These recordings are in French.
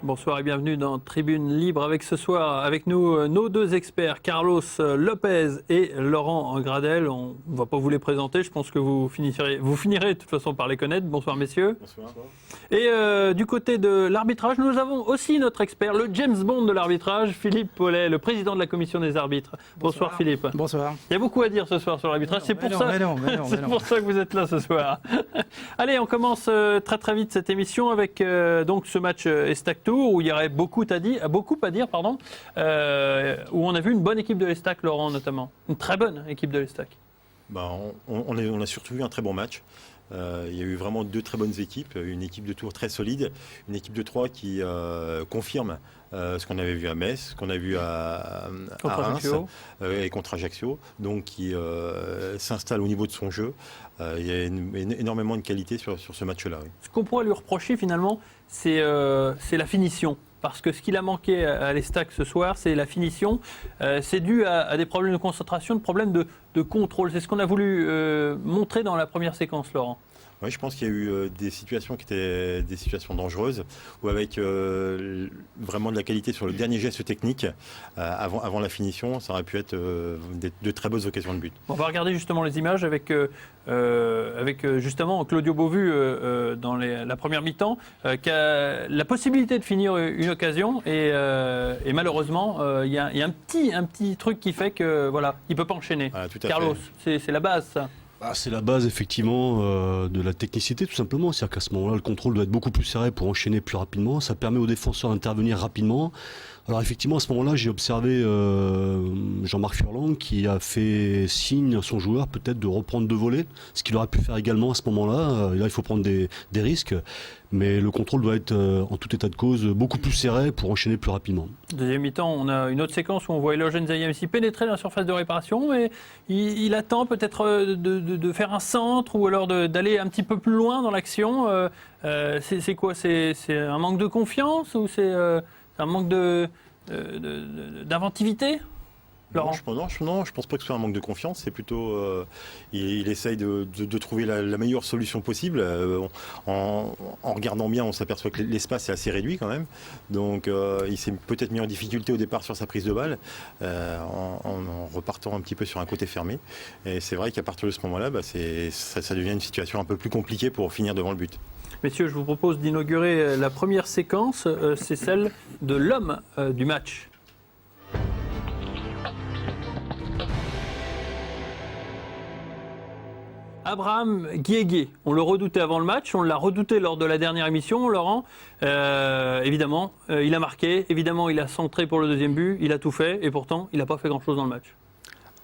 Bonsoir et bienvenue dans Tribune Libre avec ce soir avec nous nos deux experts, Carlos Lopez et Laurent Gradel. On ne va pas vous les présenter, je pense que vous finirez de toute façon par les connaître. Bonsoir messieurs. Bonsoir. Et du côté de l'arbitrage, nous avons aussi notre expert, le James Bond de l'arbitrage, Philippe Paulet, le président de la commission des arbitres. Bonsoir Philippe. Bonsoir. Il y a beaucoup à dire ce soir sur l'arbitrage, c'est pour ça que vous êtes là ce soir. Allez, on commence très très vite cette émission avec donc ce match Estac Tour où il y aurait beaucoup à dire, où on a vu une bonne équipe de l'Estac, Laurent notamment, une très bonne équipe de l'Estac. On a surtout vu un très bon match. Il y a eu vraiment deux très bonnes équipes, une équipe de Tours très solide, une équipe de Troyes qui confirme ce qu'on avait vu à Metz, ce qu'on a vu à Reims et contre Ajaccio, donc qui s'installe au niveau de son jeu. Il y a énormément de qualité sur ce match-là. Oui. Ce qu'on pourrait lui reprocher finalement, c'est la finition. Parce que ce qu'il a manqué à l'Estac ce soir, c'est la finition. C'est dû à des problèmes de concentration, de problèmes de contrôle. C'est ce qu'on a voulu montrer dans la première séquence, Laurent. Oui, je pense qu'il y a eu des situations qui étaient des situations dangereuses, ou avec vraiment de la qualité sur le dernier geste technique, avant la finition, ça aurait pu être de très bonnes occasions de but. On va regarder justement les images avec justement Claudio Beauvu dans la première mi-temps, qui a la possibilité de finir une occasion, et malheureusement, il y a un petit truc qui fait que voilà, il ne peut pas enchaîner. Voilà, tout à Carlos, fait. c'est la base, ça. C'est la base effectivement de la technicité tout simplement, c'est-à-dire qu'à ce moment-là le contrôle doit être beaucoup plus serré pour enchaîner plus rapidement, ça permet aux défenseurs d'intervenir rapidement. Alors effectivement à ce moment-là j'ai observé Jean-Marc Furlan qui a fait signe à son joueur peut-être de reprendre deux volets, ce qu'il aurait pu faire également à ce moment-là. Là il faut prendre des risques, mais le contrôle doit être en tout état de cause beaucoup plus serré pour enchaîner plus rapidement. Deuxième mi-temps, on a une autre séquence où on voit Eloge Nzayamsi pénétrer dans la surface de réparation et il attend peut-être de faire un centre ou alors d'aller un petit peu plus loin dans l'action. C'est quoi ? C'est un manque de confiance ou c'est un manque d'inventivité ? Laurent. Non, je pense pas que ce soit un manque de confiance. C'est plutôt, il essaye de trouver la meilleure solution possible. En regardant bien, on s'aperçoit que l'espace est assez réduit quand même. Donc, il s'est peut-être mis en difficulté au départ sur sa prise de balle, en repartant un petit peu sur un côté fermé. Et c'est vrai qu'à partir de ce moment-là, ça devient une situation un peu plus compliquée pour finir devant le but. Messieurs, je vous propose d'inaugurer la première séquence. C'est celle de l'homme du match. Abraham Guégué, on le redoutait avant le match, on l'a redouté lors de la dernière émission, Laurent. Évidemment, il a marqué, évidemment, il a centré pour le deuxième but, il a tout fait, et pourtant, il n'a pas fait grand-chose dans le match.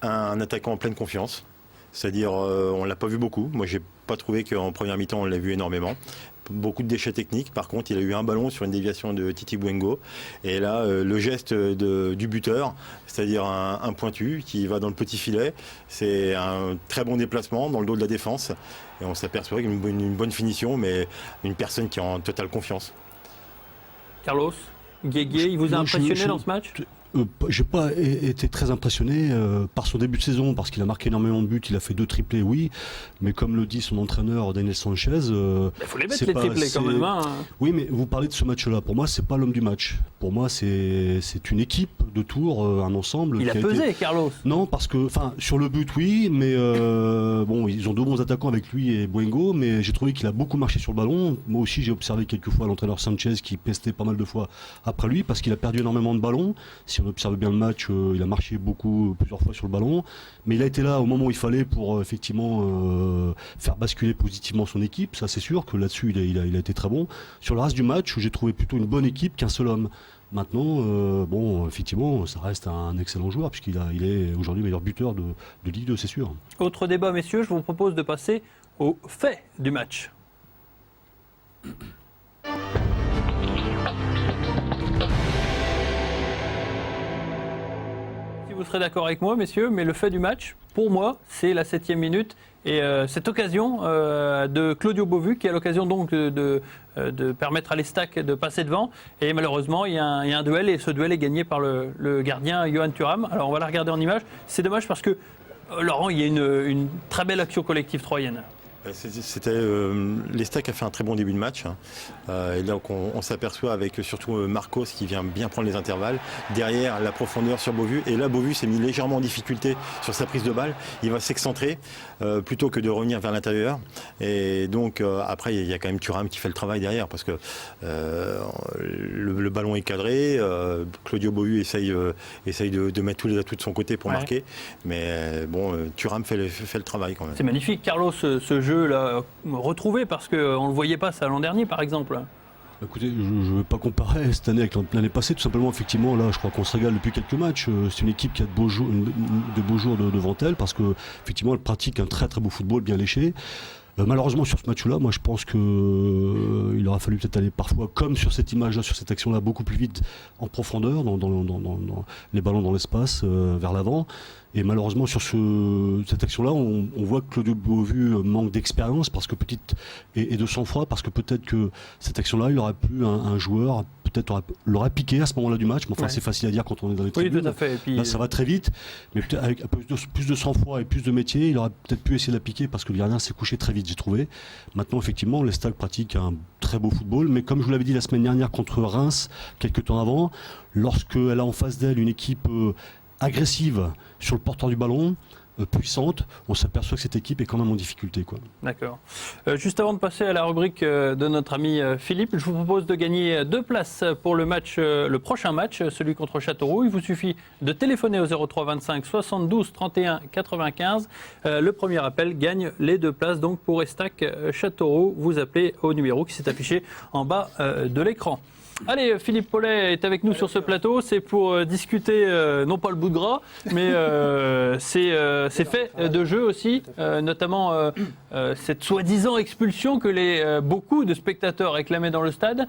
Un attaquant en pleine confiance, c'est-à-dire, on ne l'a pas vu beaucoup. Moi, je n'ai pas trouvé qu'en première mi-temps, on l'a vu énormément. Beaucoup de déchets techniques. Par contre, il a eu un ballon sur une déviation de Titi Bouengo. Et là, le geste du buteur, c'est-à-dire un pointu qui va dans le petit filet, c'est un très bon déplacement dans le dos de la défense. Et on s'aperçoit qu'une bonne finition, mais une personne qui est en totale confiance. Carlos, Guégué, il vous a impressionné dans ce match ? J'ai pas été très impressionné par son début de saison, parce qu'il a marqué énormément de buts, il a fait 2 triplés, oui, mais comme le dit son entraîneur Daniel Sanchez, il faut les mettre les triplés quand même. Hein. Oui, mais vous parlez de ce match-là. Pour moi, c'est pas l'homme du match. Pour moi, c'est une équipe de Tours, un ensemble. Il a pesé, Carlos. Non, parce que, sur le but, oui, mais bon, ils ont 2 bons attaquants avec lui et Bouengo, mais j'ai trouvé qu'il a beaucoup marché sur le ballon. Moi aussi, j'ai observé quelques fois l'entraîneur Sanchez qui pestait pas mal de fois après lui, parce qu'il a perdu énormément de ballons. Si on observe bien le match, il a marché plusieurs fois sur le ballon, mais il a été là au moment où il fallait pour effectivement faire basculer positivement son équipe. Ça, c'est sûr que là-dessus il a été très bon. Sur le reste du match, j'ai trouvé plutôt une bonne équipe qu'un seul homme. Maintenant, effectivement, ça reste un excellent joueur puisqu'il est aujourd'hui meilleur buteur de Ligue 2, c'est sûr. Autre débat, messieurs, je vous propose de passer au fait du match. Vous serez d'accord avec moi, messieurs, mais le fait du match, pour moi, c'est la 7e minute. Et cette occasion de Claudio Beauvu, qui a l'occasion donc de permettre à l'Estac de passer devant. Et malheureusement, il y a un duel, et ce duel est gagné par le gardien Johan Thuram. Alors on va la regarder en image. C'est dommage parce que, Laurent, il y a une très belle action collective troyenne. L'Estac a fait un très bon début de match. Et là, on s'aperçoit avec surtout Marcos qui vient bien prendre les intervalles. Derrière, la profondeur sur Beauvu. Et là, Beauvu s'est mis légèrement en difficulté sur sa prise de balle. Il va s'excentrer plutôt que de revenir vers l'intérieur. Et donc, après, il y a quand même Thuram qui fait le travail derrière parce que le ballon est cadré. Claudio Beauvu essaye de mettre tous les atouts de son côté pour marquer. Mais Thuram fait le travail quand même. C'est magnifique, Carlos, ce jeu là retrouvé parce qu'on ne le voyait pas ça l'an dernier par exemple. Écoutez, je ne veux pas comparer cette année avec l'année passée, tout simplement. Effectivement, là, je crois qu'on se régale depuis quelques matchs. C'est une équipe qui a de beaux jours devant elle parce que effectivement, elle pratique un très très beau football bien léché. Malheureusement sur ce match-là, moi je pense qu'il aura fallu peut-être aller parfois, comme sur cette image-là, sur cette action-là, beaucoup plus vite en profondeur, dans les ballons dans l'espace, vers l'avant. Et malheureusement sur cette action-là, on voit que Claudio Beauvu manque d'expérience parce que et de sang-froid, parce que peut-être que cette action-là, il aurait pu un joueur peut-être l'aurait piqué à ce moment-là du match. Mais enfin, c'est facile à dire quand on est dans les tribunes. Oui, tout à fait. Et puis, là, ça va très vite, mais peut-être avec plus de sang-froid et plus de métier, il aurait peut-être pu essayer de la piquer parce que le gardien s'est couché très vite, j'ai trouvé. Maintenant, effectivement, l'Estac pratique un très beau football, mais comme je vous l'avais dit la semaine dernière contre Reims, quelques temps avant, lorsqu'elle a en face d'elle une équipe agressive sur le porteur du ballon, puissante, on s'aperçoit que cette équipe est quand même en difficulté, quoi. D'accord. Juste avant de passer à la rubrique de notre ami Philippe, je vous propose de gagner 2 places pour le prochain match, celui contre Châteauroux. Il vous suffit de téléphoner au 03 25 72 31 95. Le premier appel gagne les 2 places donc pour Estac Châteauroux. Vous appelez au numéro qui s'est affiché en bas de l'écran. Allez, Philippe Paulet est avec nous sur ce plateau. C'est pour discuter, non pas le bout de gras, mais ces faits de jeu aussi, notamment cette soi-disant expulsion que beaucoup de spectateurs réclamaient dans le stade.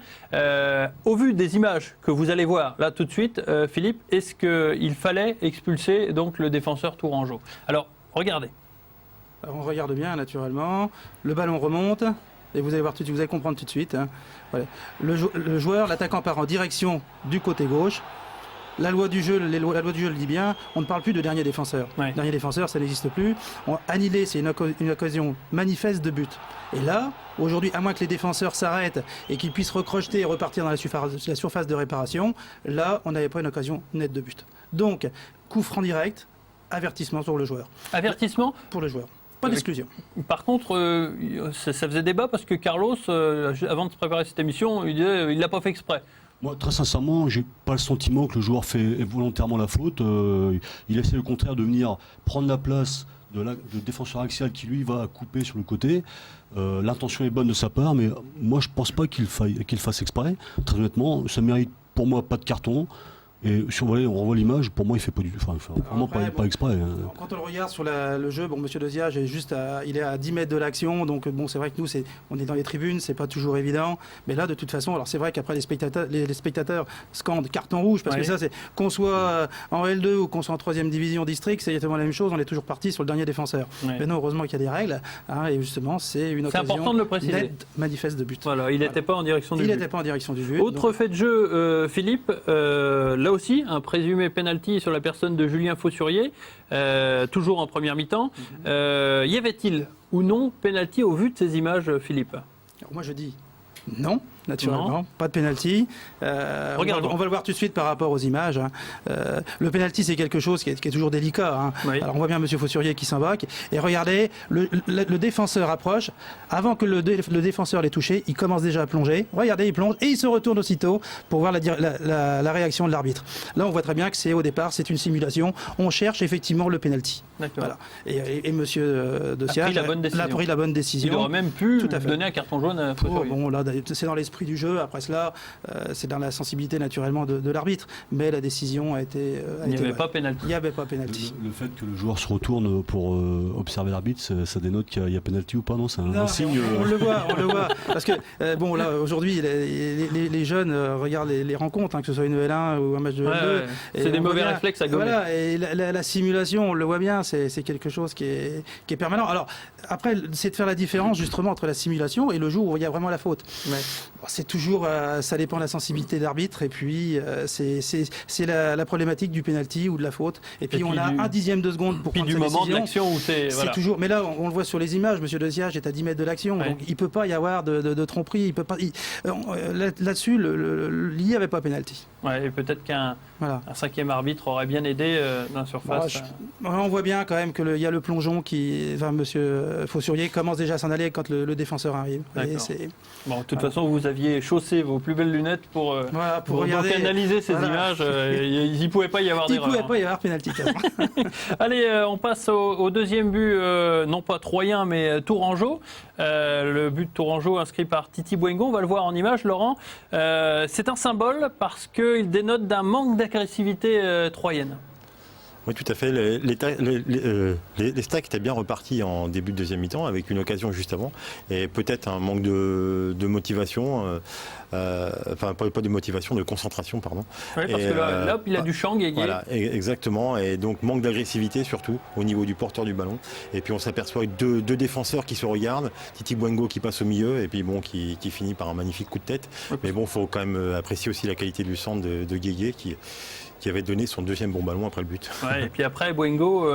Au vu des images que vous allez voir là tout de suite, Philippe, est-ce qu'il fallait expulser donc le défenseur tourangeau? Alors, regardez. Alors, on regarde bien, naturellement. Le ballon remonte. Et vous allez voir vous allez comprendre tout de suite. Hein. Voilà. Le joueur, l'attaquant part en direction du côté gauche. La loi du jeu le dit bien, on ne parle plus de dernier défenseur. Ouais. Dernier défenseur, ça n'existe plus. Annihiler, c'est une occasion manifeste de but. Et là, aujourd'hui, à moins que les défenseurs s'arrêtent et qu'ils puissent recrocheter et repartir dans la surface de réparation, là, on n'avait pas une occasion nette de but. Donc, coup franc direct, avertissement pour le joueur. Avertissement pour le joueur. Pas d'exclusion. Par contre, ça faisait débat parce que Carlos, avant de se préparer cette émission, il disait il l'a pas fait exprès. Moi, très sincèrement, j'ai pas le sentiment que le joueur fait volontairement la faute. Il essaie au contraire de venir prendre la place de défenseur axial qui lui va couper sur le côté. L'intention est bonne de sa part, mais moi je pense pas qu'il fasse exprès. Très honnêtement, ça mérite pour moi pas de carton. Et si on revoit l'image, pour moi, il fait pas du tout. Enfin, vraiment pas exprès. Hein. Quand on le regarde sur le jeu, Monsieur Doziage est il est à 10 mètres de l'action, donc c'est vrai que nous, on est dans les tribunes, c'est pas toujours évident. Mais là, de toute façon, alors c'est vrai qu'après les spectateurs scandent carton rouge, parce que ça, c'est qu'on soit en L2 ou qu'on soit en 3e division district, c'est exactement la même chose. On est toujours parti sur le dernier défenseur. Mais non, heureusement qu'il y a des règles, hein, et justement, c'est une occasion important de le préciser. Nette, manifeste de but. Voilà, il n'était pas en direction du but. Il n'était pas en direction du but. Autre fait de jeu, Philippe. Là aussi, un présumé penalty sur la personne de Julien Faussurier, toujours en première mi-temps. Y avait-il ou non penalty au vu de ces images, Philippe? Alors moi je dis non, naturellement, pas de penalty. On va le voir tout de suite par rapport aux images. Hein. Le penalty, c'est quelque chose qui est toujours délicat. Hein. Oui. Alors on voit bien M. Faussurier qui s'embarque. Et regardez, le défenseur approche. Avant que le défenseur l'ait touché, il commence déjà à plonger. Regardez, il plonge et il se retourne aussitôt pour voir la réaction de l'arbitre. Là, on voit très bien que au départ, c'est une simulation. On cherche effectivement le penalty. Voilà. Et M. Doziage a pris la bonne décision. Il aurait même pu donner un carton jaune à Faussurier. Bon, là, c'est dans l'esprit du jeu. Après cela, c'est dans la sensibilité naturellement de l'arbitre. Mais la décision a été. Il n'y avait pas pénalty. Il n'y avait pas pénalty. Le fait que le joueur se retourne pour observer l'arbitre, ça dénote qu'il y a pénalty ou pas, non? C'est un signe. On le voit. Parce que là, aujourd'hui, les jeunes regardent les rencontres, hein, que ce soit une L1 ou un match de L2. C'est des mauvais réflexes à gommer. Voilà, et la simulation, on le voit bien, c'est quelque chose qui est permanent. Alors après, c'est de faire la différence justement entre la simulation et le jour où il y a vraiment la faute. C'est toujours, ça dépend de la sensibilité d'arbitre et puis c'est la problématique du penalty ou de la faute. Et puis on a un dixième de seconde pour prendre sa décision. Puis du moment de l'action où c'est toujours. Mais là, on le voit sur les images. Monsieur Desiage est à 10 mètres de l'action, donc il peut pas y avoir de tromperie. Il peut pas. Là-dessus, il n'y avait pas penalty. Ouais, et peut-être qu'un cinquième arbitre aurait bien aidé dans la surface. On voit bien quand même qu'il y a le plongeon Monsieur Faussurier commence déjà à s'en aller quand le défenseur arrive. Bon, de toute façon, vous aviez chaussé vos plus belles lunettes pour regarder, analyser ces images. Il ne pouvait pas y avoir d'erreur. Il ne pouvait pas y avoir pénalty. Allez, on passe au deuxième but, non pas troyen, mais tourangeau. Le but de Tourangeau inscrit par Titi Bouengo, on va le voir en image, Laurent. C'est un symbole parce qu'il dénote d'un manque d'agressivité troyenne. Oui, tout à fait. Les Stacks étaient bien repartis en début de deuxième mi-temps avec une occasion juste avant et peut-être un manque de motivation, pas de motivation, de concentration, pardon. Oui, parce que là, il a du champ, Guégué. Voilà, exactement. Et donc manque d'agressivité surtout au niveau du porteur du ballon. Et puis on s'aperçoit deux défenseurs qui se regardent, Titi Bouengo qui passe au milieu et puis qui finit par un magnifique coup de tête. Oui. Mais bon, il faut quand même apprécier aussi la qualité du centre de Guégué qui avait donné son deuxième bon ballon après le but. Ouais, et puis après, Bouengo,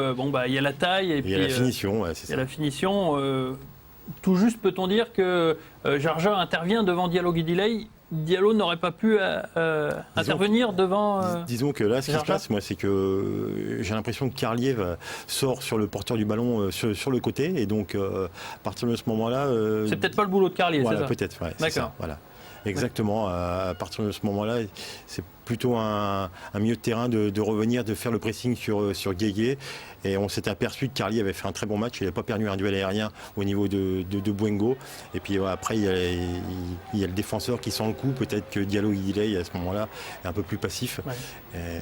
il y a la taille. Et puis, il y a la finition, c'est ça. Il y a la finition. Tout juste, peut-on dire que Jarja intervient devant Diallo Guidilei. Diallo n'aurait pas pu intervenir devant. Disons que là, ce qui se passe, moi, c'est que j'ai l'impression que Carlier sort sur le porteur du ballon sur le côté. Et donc, à partir de ce moment-là. C'est peut-être pas le boulot de Carlier, voilà, c'est ça? Peut-être, ouais, c'est ça. Voilà. Exactement. À partir de ce moment-là, c'est plutôt un milieu de terrain de revenir, de faire le pressing sur Guégué. Et on s'était aperçu que Carlier avait fait un très bon match. Il n'avait pas perdu un duel aérien au niveau de Bouengo. Et puis après, il y a le défenseur qui sent le coup. Peut-être que Diallo Guidilei, à ce moment-là, est un peu plus passif. Ouais.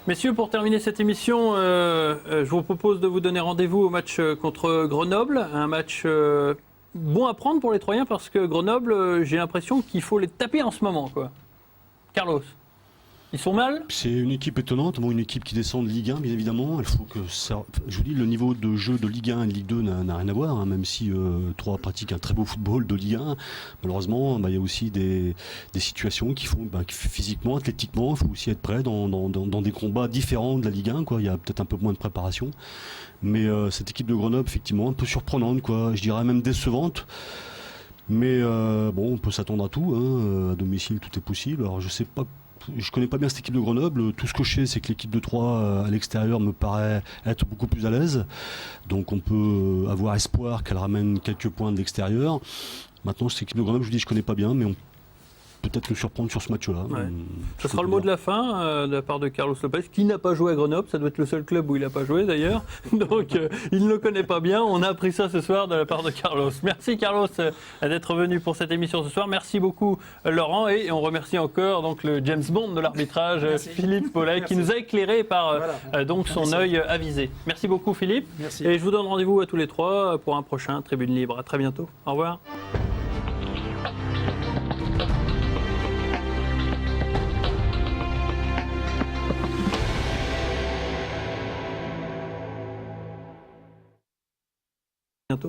Messieurs, pour terminer cette émission, je vous propose de vous donner rendez-vous au match contre Grenoble. Un match bon à prendre pour les Troyens parce que Grenoble, j'ai l'impression qu'il faut les taper en ce moment, quoi. Carlos, ils sont mal? C'est une équipe étonnante, une équipe qui descend de Ligue 1, bien évidemment. Il faut que ça, je vous dis, le niveau de jeu de Ligue 1 et de Ligue 2 n'a rien à voir, même si Troyes pratique un très beau football de Ligue 1. Malheureusement, il y a aussi des situations qui font physiquement, athlétiquement, il faut aussi être prêt dans des combats différents de la Ligue 1. Quoi. Il y a peut-être un peu moins de préparation. Mais cette équipe de Grenoble, effectivement, un peu surprenante, quoi. Je dirais même décevante. Mais on peut s'attendre à tout. À domicile, tout est possible. Alors je sais pas. Je connais pas bien cette équipe de Grenoble. Tout ce que je sais, c'est que l'équipe de Troyes à l'extérieur me paraît être beaucoup plus à l'aise. Donc on peut avoir espoir qu'elle ramène quelques points de l'extérieur. Maintenant, cette équipe de Grenoble, je vous dis, je connais pas bien, mais on peut-être nous surprendre sur ce match-là. Ouais. Ce sera le mot de la fin de la part de Carlos Lopez, qui n'a pas joué à Grenoble. Ça doit être le seul club où il n'a pas joué d'ailleurs. Donc il ne le connaît pas bien. On a appris ça ce soir de la part de Carlos. Merci Carlos d'être venu pour cette émission ce soir. Merci beaucoup Laurent. Et on remercie encore donc, le James Bond de l'arbitrage, Philippe Paulet, qui nous a éclairé par donc son œil avisé. Merci beaucoup Philippe. Merci. Et je vous donne rendez-vous à tous les trois pour un prochain Tribune Libre. À très bientôt. Au revoir.